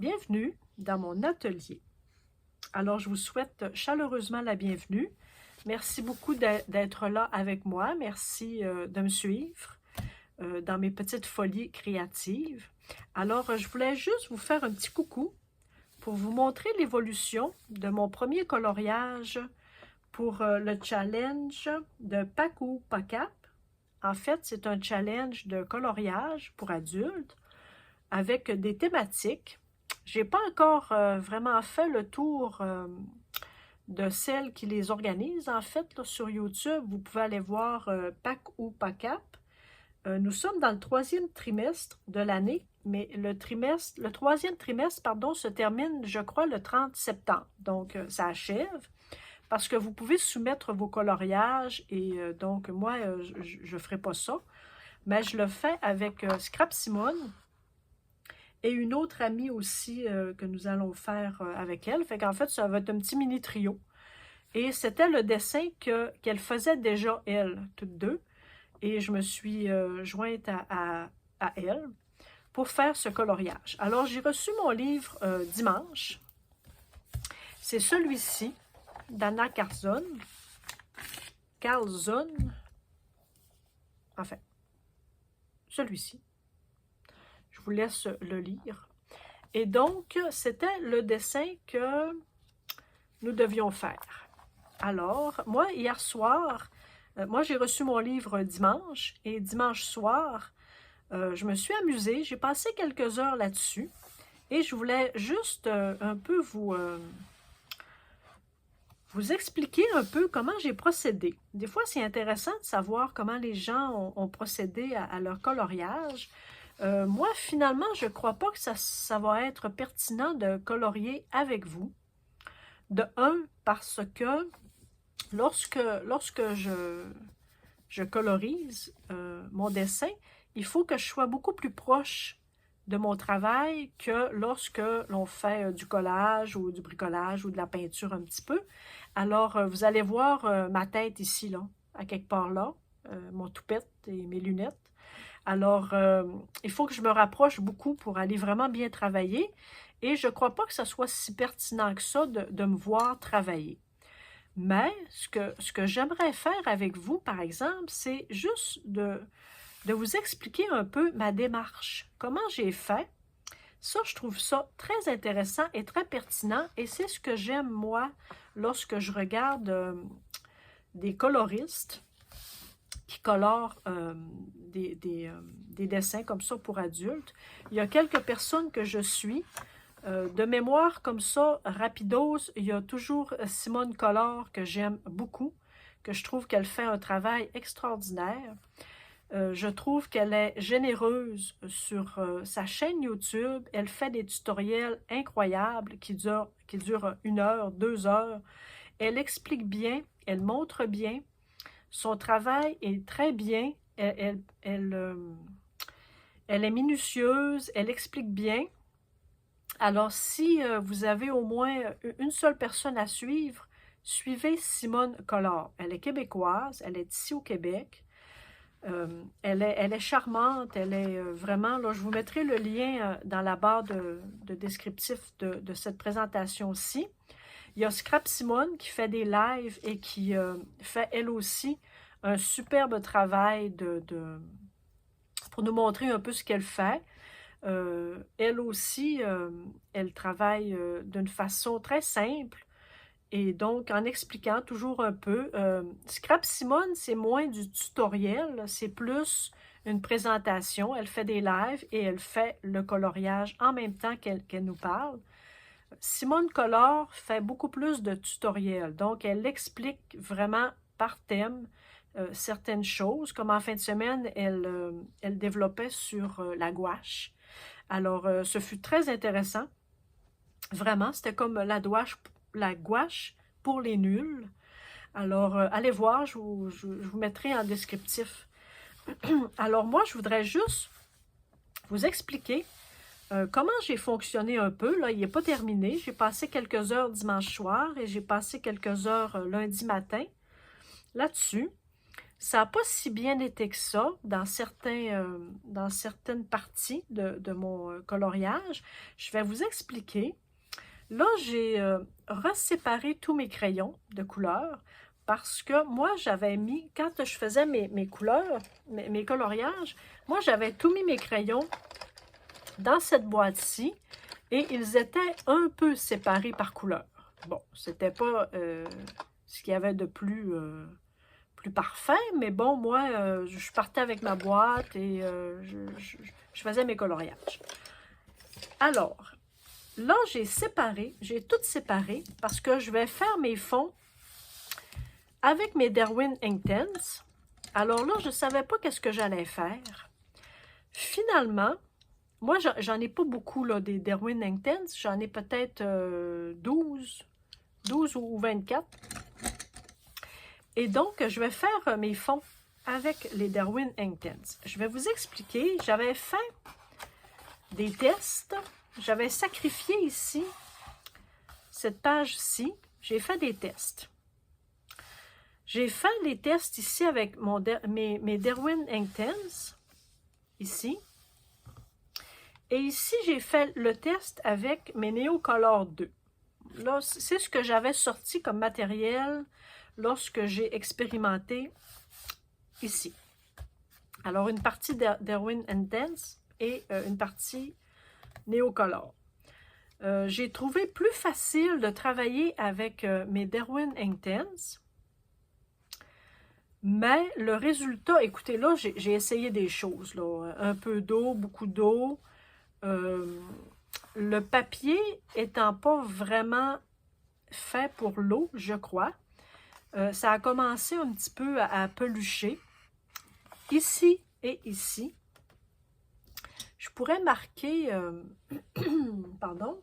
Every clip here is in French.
Bienvenue dans mon atelier. Alors, je vous souhaite chaleureusement la bienvenue. Merci beaucoup d'être là avec moi. Merci de me suivre dans mes petites folies créatives. Alors, je voulais juste vous faire un petit coucou pour vous montrer l'évolution de mon premier coloriage pour le challenge de Paku Pakap. En fait, c'est un challenge de coloriage pour adultes avec des thématiques. Je n'ai pas encore vraiment fait le tour de celles qui les organisent. En fait, là, sur YouTube, vous pouvez aller voir Paku Pakap. Nous sommes dans le 3e trimestre de l'année, mais le troisième trimestre, pardon, se termine, je crois, le 30 septembre. Donc, ça achève. Parce que vous pouvez soumettre vos coloriages et donc, moi, je ne ferai pas ça. Mais je le fais avec Scrap Simone. Et une autre amie aussi que nous allons faire avec elle. Fait qu'en fait, ça va être un petit mini trio. Et c'était le dessin qu'elle faisait déjà, elle, toutes deux. Et je me suis jointe à elle pour faire ce coloriage. Alors, j'ai reçu mon livre dimanche. C'est celui-ci, d'Anna Carzon. Enfin, celui-ci. Je vous laisse le lire. Et donc, c'était le dessin que nous devions faire. Alors, moi, hier soir, moi, j'ai reçu mon livre dimanche, et dimanche soir, je me suis amusée, j'ai passé quelques heures là-dessus, et je voulais juste un peu vous expliquer un peu comment j'ai procédé. Des fois, c'est intéressant de savoir comment les gens ont procédé à leur coloriage. Moi, finalement, je ne crois pas que ça va être pertinent de colorier avec vous. De un, parce que lorsque je colorise mon dessin, il faut que je sois beaucoup plus proche de mon travail que lorsque l'on fait du collage ou du bricolage ou de la peinture un petit peu. Alors, vous allez voir ma tête ici, là, à quelque part là, mon toupette et mes lunettes. Alors, il faut que je me rapproche beaucoup pour aller vraiment bien travailler et je ne crois pas que ça soit si pertinent que ça de me voir travailler. Mais ce que j'aimerais faire avec vous, par exemple, c'est juste de vous expliquer un peu ma démarche, comment j'ai fait. Ça, je trouve ça très intéressant et très pertinent et c'est ce que j'aime, moi, lorsque je regarde des coloristes qui colorent des dessins comme ça pour adultes. Il y a quelques personnes que je suis. De mémoire comme ça, rapidos, il y a toujours Simone Collard que j'aime beaucoup, que je trouve qu'elle fait un travail extraordinaire. Je trouve qu'elle est généreuse sur sa chaîne YouTube. Elle fait des tutoriels incroyables qui durent 1 heure, 2 heures. Elle explique bien, elle montre bien. Son travail est très bien, elle est minutieuse, elle explique bien. Alors, si vous avez au moins une seule personne à suivre, suivez Simone Collard. Elle est québécoise, elle est ici au Québec. Elle est charmante, elle est vraiment... Là, je vous mettrai le lien dans la barre de descriptif de cette présentation-ci. Il y a Scrap Simone qui fait des lives et qui fait elle aussi un superbe travail pour nous montrer un peu ce qu'elle fait. Elle aussi, elle travaille d'une façon très simple et donc en expliquant toujours un peu. Scrap Simone, c'est moins du tutoriel, c'est plus une présentation. Elle fait des lives et elle fait le coloriage en même temps qu'elle nous parle. Simone Collard fait beaucoup plus de tutoriels, donc elle explique vraiment par thème certaines choses, comme en fin de semaine, elle développait sur la gouache. Alors, ce fut très intéressant, vraiment, c'était comme la gouache pour les nuls. Alors, allez voir, je vous mettrai en descriptif. Alors, moi, je voudrais juste vous expliquer comment j'ai fonctionné un peu. Là, il n'est pas terminé. J'ai passé quelques heures dimanche soir et j'ai passé quelques heures lundi matin là-dessus. Ça n'a pas si bien été que ça dans certaines parties de mon coloriage. Je vais vous expliquer. Là, j'ai reséparé tous mes crayons de couleur parce que moi, j'avais mis, quand je faisais mes couleurs, mes coloriages, moi, j'avais tout mis mes crayons dans cette boîte-ci et ils étaient un peu séparés par couleur. Bon, c'était pas ce qu'il y avait de plus parfait, mais bon, moi, je partais avec ma boîte et je faisais mes coloriages. Alors, là, j'ai tout séparé parce que je vais faire mes fonds avec mes Derwent Inktense. Alors là, je ne savais pas qu'est-ce que j'allais faire. Finalement, moi, j'en ai pas beaucoup là, des Derwent Inktense. J'en ai peut-être 12 ou 24. Et donc, je vais faire mes fonds avec les Derwent Inktense. Je vais vous expliquer. J'avais fait des tests. J'avais sacrifié ici, cette page-ci. J'ai fait des tests. J'ai fait les tests ici avec mes Derwent Inktense. Ici. Et ici, j'ai fait le test avec mes Neocolor 2. Là, c'est ce que j'avais sorti comme matériel lorsque j'ai expérimenté ici. Alors, une partie Derwent Inktense et une partie Neocolor. J'ai trouvé plus facile de travailler avec mes Derwent Inktense, mais le résultat, écoutez, là, j'ai essayé des choses, là, un peu d'eau, beaucoup d'eau. Le papier étant pas vraiment fait pour l'eau, je crois, ça a commencé un petit peu à pelucher. Ici et ici, je pourrais marquer... pardon,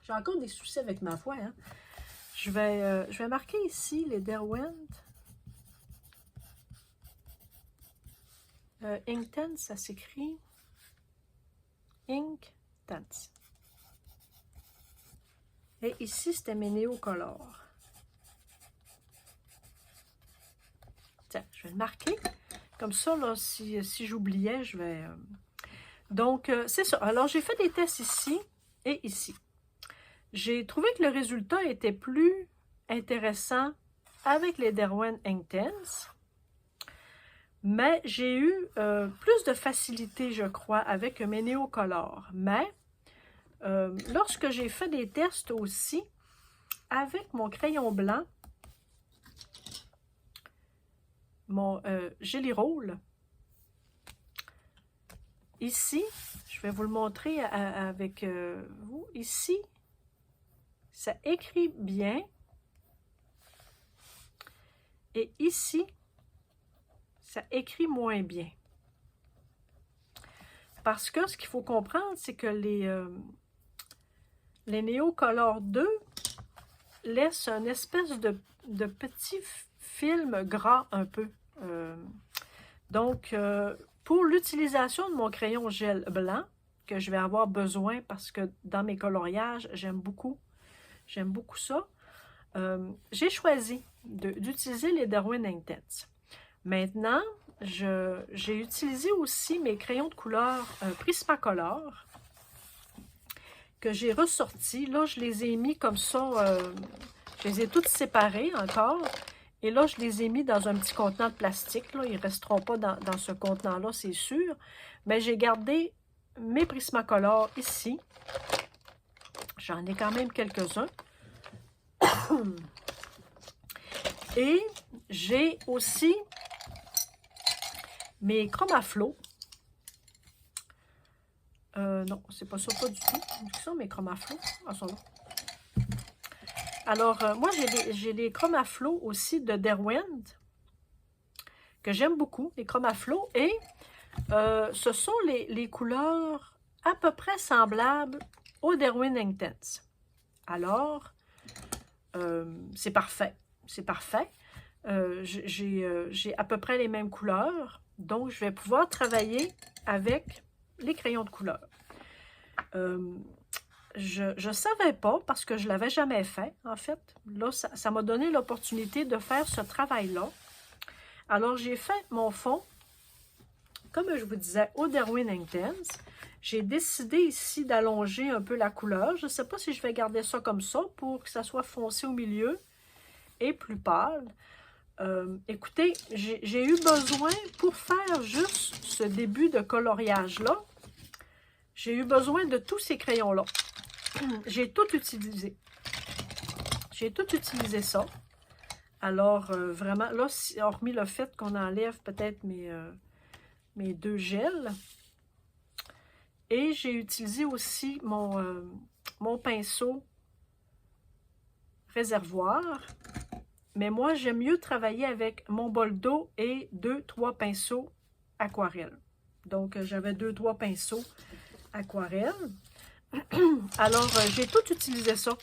j'ai encore des soucis avec ma voix. Hein? Je vais marquer ici les Derwent Inktense, ça s'écrit Inktense. Et ici, c'était mes Neocolor. Tiens, je vais le marquer. Comme ça, là, si j'oubliais, je vais... Donc, c'est ça. Alors, j'ai fait des tests ici et ici. J'ai trouvé que le résultat était plus intéressant avec les Derwent Inktense, mais j'ai eu plus de facilité, je crois, avec mes Neocolor. Mais, lorsque j'ai fait des tests aussi avec mon crayon blanc, mon Gelly Roll, ici, je vais vous le montrer avec vous, ici, ça écrit bien, et ici, ça écrit moins bien. Parce que ce qu'il faut comprendre, c'est que les Neocolor 2 laissent une espèce de petit film gras un peu. Donc, pour l'utilisation de mon crayon gel blanc, que je vais avoir besoin parce que dans mes coloriages, j'aime beaucoup ça, j'ai choisi d'utiliser les Derwent Inktense. Maintenant, j'ai utilisé aussi mes crayons de couleur Prismacolor que j'ai ressortis. Là, je les ai mis comme ça, je les ai toutes séparées encore. Et là, je les ai mis dans un petit contenant de plastique. Là. Ils ne resteront pas dans ce contenant-là, c'est sûr. Mais j'ai gardé mes Prismacolor ici. J'en ai quand même quelques-uns. Et j'ai aussi mes Chromaflow. Non, c'est pas ça, pas du tout. C'est ça, mes Chromaflow. Ah, sont là. Alors, moi, j'ai des Chromaflow aussi de Derwent que j'aime beaucoup, les Chromaflow. Et ce sont les couleurs à peu près semblables aux Derwent Inktense. Alors, c'est parfait. C'est parfait. J'ai à peu près les mêmes couleurs. Donc, je vais pouvoir travailler avec les crayons de couleur. Je ne savais pas, parce que je ne l'avais jamais fait, en fait. Là, ça m'a donné l'opportunité de faire ce travail-là Alors, j'ai fait mon fond, comme je vous disais, au Derwent Intense. J'ai décidé ici d'allonger un peu la couleur. Je ne sais pas si je vais garder ça comme ça pour que ça soit foncé au milieu et plus pâle. Écoutez, j'ai eu besoin, pour faire juste ce début de coloriage-là, j'ai eu besoin de tous ces crayons-là. J'ai tout utilisé. J'ai tout utilisé ça. Alors, vraiment, là, hormis le fait qu'on enlève peut-être mes deux gels. Et j'ai utilisé aussi mon pinceau réservoir. Mais moi, j'aime mieux travailler avec mon bol d'eau et 2-3 pinceaux aquarelle. Donc, j'avais 2-3 pinceaux aquarelle. Alors, j'ai tout utilisé ça.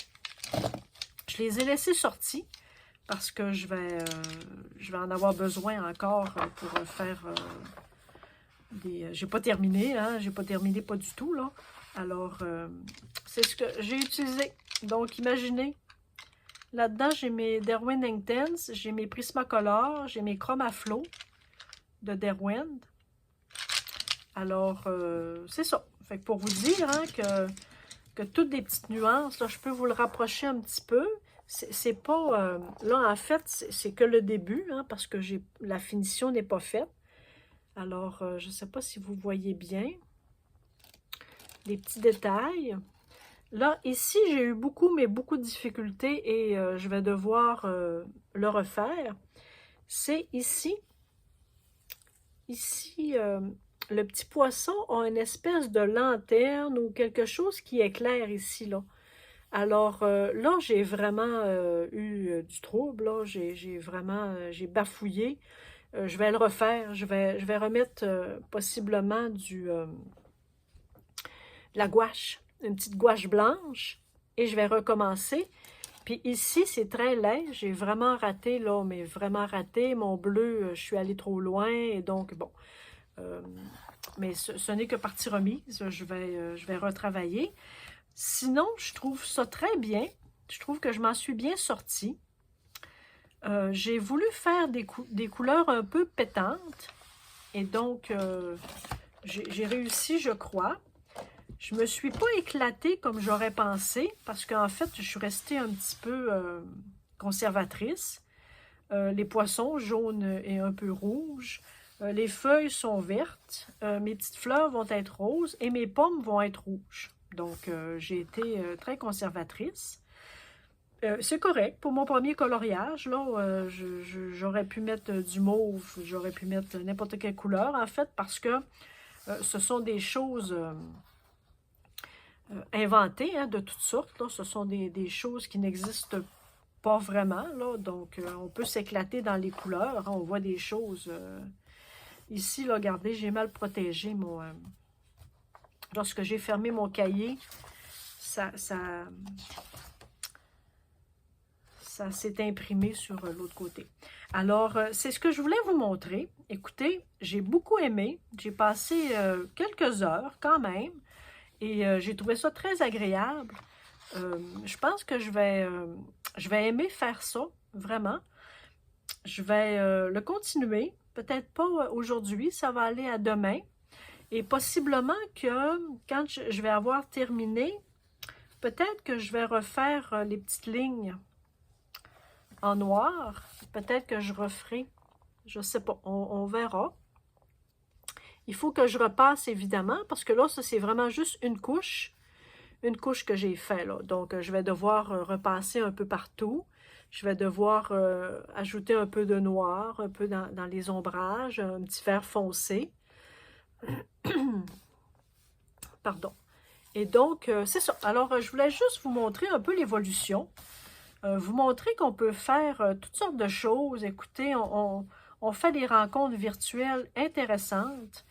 Je les ai laissés sortis parce que je vais en avoir besoin encore pour faire des... J'ai pas terminé, hein? J'ai pas terminé pas du tout, là. Alors, c'est ce que j'ai utilisé. Donc, imaginez, là-dedans, j'ai mes Derwent Intense, j'ai mes Prismacolor, j'ai mes Chromaflow de Derwent. Alors, c'est ça. Fait que pour vous dire hein, que toutes des petites nuances, là, je peux vous le rapprocher un petit peu. C'est pas... là, en fait, c'est que le début, hein, parce que la finition n'est pas faite. Alors, je ne sais pas si vous voyez bien les petits détails. Là, ici, j'ai eu beaucoup de difficultés et je vais devoir le refaire. C'est ici. Ici, le petit poisson a une espèce de lanterne ou quelque chose qui éclaire ici, là. Alors, là, j'ai vraiment eu du trouble, là. J'ai bafouillé. Je vais le refaire. Je vais remettre possiblement de la gouache, une petite gouache blanche. Et je vais recommencer. Puis ici, c'est très laid. J'ai vraiment raté, là, mais vraiment raté. Mon bleu, je suis allée trop loin. Et donc, bon. Mais ce n'est que partie remise. Je vais retravailler. Sinon, je trouve ça très bien. Je trouve que je m'en suis bien sortie. J'ai voulu faire des couleurs un peu pétantes. Et donc, j'ai réussi, je crois. Je me suis pas éclatée comme j'aurais pensé. Parce qu'en fait, je suis restée un petit peu conservatrice. Les poissons jaunes et un peu rouges. Les feuilles sont vertes. Mes petites fleurs vont être roses. Et mes pommes vont être rouges. Donc, j'ai été très conservatrice. C'est correct. Pour mon premier coloriage, là, j'aurais pu mettre du mauve, j'aurais pu mettre n'importe quelle couleur, en fait, parce que ce sont des choses inventées, hein, de toutes sortes. Là. Ce sont des choses qui n'existent pas vraiment. Là. Donc, on peut s'éclater dans les couleurs. Hein. On voit des choses... Ici, là, regardez, j'ai mal protégé mon... lorsque j'ai fermé mon cahier, ça s'est imprimé sur l'autre côté. Alors, c'est ce que je voulais vous montrer. Écoutez, j'ai beaucoup aimé. J'ai passé quelques heures quand même et j'ai trouvé ça très agréable. Je pense que je vais aimer faire ça, vraiment. Je vais le continuer. Peut-être pas aujourd'hui, ça va aller à demain. Et possiblement que quand je vais avoir terminé, peut-être que je vais refaire les petites lignes en noir. Peut-être que je referai. Je ne sais pas. On verra. Il faut que je repasse, évidemment, parce que là, ça, c'est vraiment juste une couche que j'ai fait, là. Donc, je vais devoir repasser un peu partout. Je vais devoir ajouter un peu de noir, un peu dans les ombrages, un petit vert foncé. Pardon. Et donc, c'est ça. Alors, je voulais juste vous montrer un peu l'évolution. Vous montrer qu'on peut faire toutes sortes de choses. Écoutez, on fait des rencontres virtuelles intéressantes.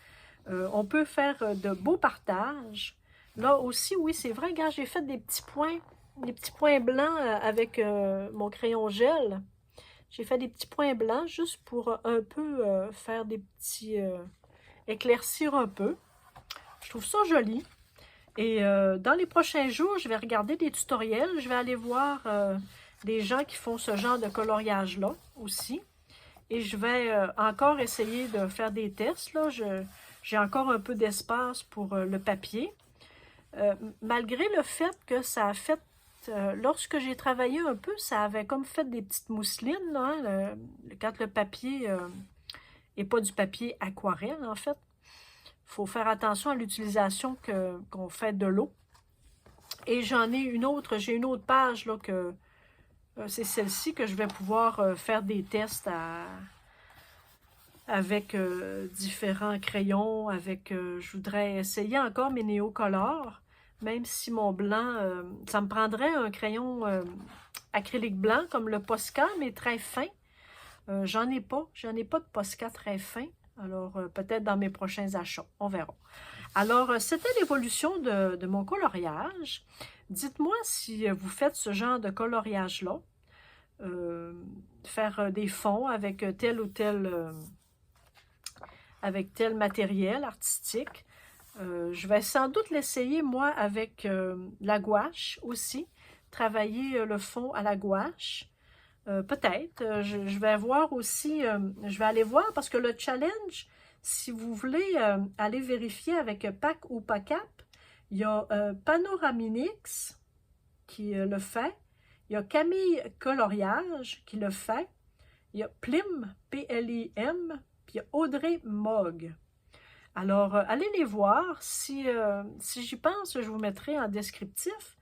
On peut faire de beaux partages. Là aussi, oui, c'est vrai, regarde, j'ai fait des petits points blancs avec mon crayon gel. J'ai fait des petits points blancs juste pour un peu faire des petits... éclaircir un peu. Je trouve ça joli. Et dans les prochains jours, je vais regarder des tutoriels. Je vais aller voir des gens qui font ce genre de coloriage-là aussi. Et je vais encore essayer de faire des tests. Là. J'ai encore un peu d'espace pour le papier. Malgré le fait que ça a fait, lorsque j'ai travaillé un peu, ça avait comme fait des petites mousselines, là, hein, quand le papier n'est pas du papier aquarelle, en fait. Il faut faire attention à l'utilisation qu'on fait de l'eau. Et j'en ai une autre, j'ai une autre page, là, que c'est celle-ci que je vais pouvoir faire des tests avec différents crayons, je voudrais essayer encore mes néocolores, même si mon blanc, ça me prendrait un crayon acrylique blanc comme le Posca, mais très fin. J'en ai pas de Posca très fin, alors peut-être dans mes prochains achats, on verra. Alors, c'était l'évolution de mon coloriage. Dites-moi si vous faites ce genre de coloriage-là, faire des fonds avec tel ou tel matériel artistique. Je vais sans doute l'essayer, moi, avec la gouache aussi, travailler le fond à la gouache. Peut-être. Je vais voir aussi, je vais aller voir parce que le challenge, si vous voulez aller vérifier avec PAC ou PACAP, il y a Panoraminix qui le fait, il y a Camille Coloriage qui le fait, il y a Plim, P-L-I-M, puis il y a Audrey Mogg. Alors, allez les voir. Si j'y pense, je vous mettrai en descriptif.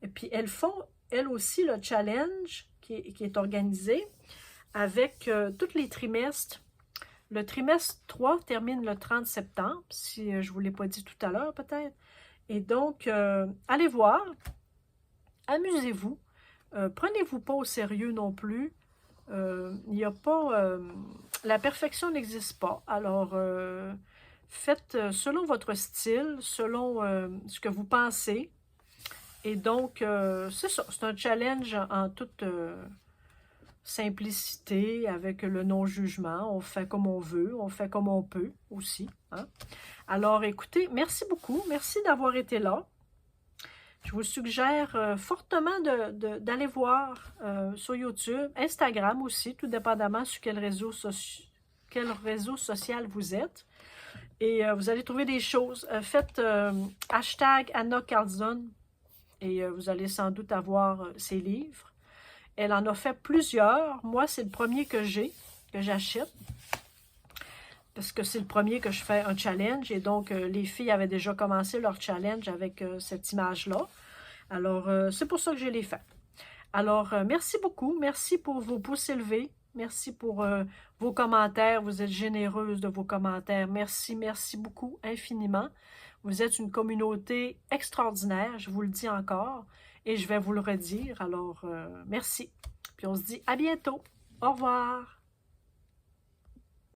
Et puis, elles font, elles aussi, le challenge qui est organisé avec tous les trimestres. Le trimestre 3 termine le 30 septembre, si je ne vous l'ai pas dit tout à l'heure, peut-être. Et donc, allez voir. Amusez-vous. Prenez-vous pas au sérieux non plus. Il n'y a pas... la perfection n'existe pas. Alors, faites selon votre style, selon ce que vous pensez. Et donc, c'est ça. C'est un challenge en toute simplicité, avec le non-jugement. On fait comme on veut, on fait comme on peut aussi. Hein? Alors, écoutez, merci beaucoup. Merci d'avoir été là. Je vous suggère fortement d'aller voir sur YouTube, Instagram aussi, tout dépendamment sur quel réseau social vous êtes. Et vous allez trouver des choses. Faites hashtag Anna Carlson et vous allez sans doute avoir ses livres. Elle en a fait plusieurs. Moi, c'est le premier que j'achète. Parce que c'est le premier que je fais un challenge. Et donc, les filles avaient déjà commencé leur challenge avec cette image-là. Alors, c'est pour ça que je l'ai fait. Alors, merci beaucoup. Merci pour vos pouces élevés. Merci pour vos commentaires. Vous êtes généreuse de vos commentaires. Merci, merci beaucoup, infiniment. Vous êtes une communauté extraordinaire, je vous le dis encore. Et je vais vous le redire. Alors, merci. Puis on se dit à bientôt. Au revoir.